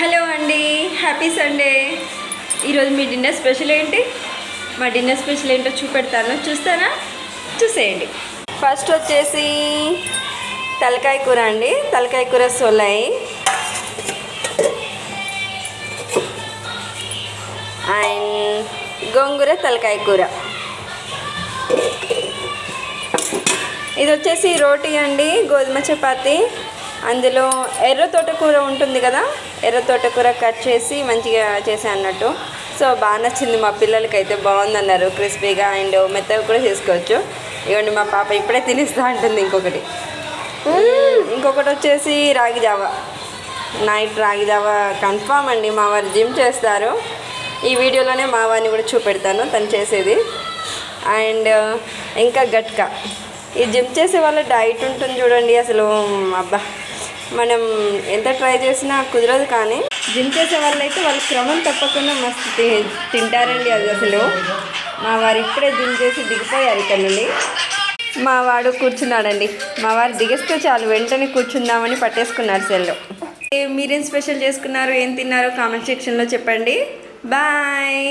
Hello అండి, happy Sunday. ఈరోజు మీ dinner special ఏంటి? మా డిన్నర్ స్పెషల్ ఏంటో చూపెడతాను, చూస్తారా? చూసేయండి. ఫస్ట్ వచ్చేసి తలకాయ కూర అండి, తలకాయ కూర సొలై అండ్ గోంగూర తలకాయ కూర. ఇది వచ్చేసి రోటీ అండి, గోధుమ చపాతి. అందులో ఎర్ర తోటకూర ఉంటుంది కదా, ఎర్ర తోటకూర కట్ చేసి మంచిగా చేసాను అన్నట్టు. సో బాగా నచ్చింది మా పిల్లలకి, అయితే బాగుందన్నారు. క్రిస్పీగా అండ్ మెత్తగా కూడా చేసుకోవచ్చు. ఇవ్వండి, మా పాప ఇప్పుడే తినేస్తూ ఉంటుంది. ఇంకొకటి వచ్చేసి రాగి జావా. నైట్ రాగి జావా కన్ఫామ్ అండి. మా వారు జిమ్ చేస్తారు. ఈ వీడియోలోనే మా వారిని కూడా చూపెడతాను తను చేసేది. అండ్ ఇంకా గట్కా. ఈ జిమ్ చేసే వాళ్ళ డైట్ ఉంటుంది చూడండి, అసలు అబ్బా మనం ఎంత ట్రై చేసినా కుదరదు. కానీ జిమ్ చేసే వాళ్ళు అయితే వాళ్ళు క్రమం తప్పకుండా మస్తు తింటారండి. అది అసలు మా వారు ఇప్పుడే జిమ్ చేసి దిగిపోయారు ఇక్కడ నుండి. మా వాడు కూర్చున్నాడండి. మా వారు దిగేస్తే చాలు వెంటనే కూర్చుందామని పట్టేసుకున్నారు సెల్లో. మీరేం స్పెషల్ చేసుకున్నారు, ఏం తిన్నారో కామెంట్ సెక్షన్లో చెప్పండి. బాయ్.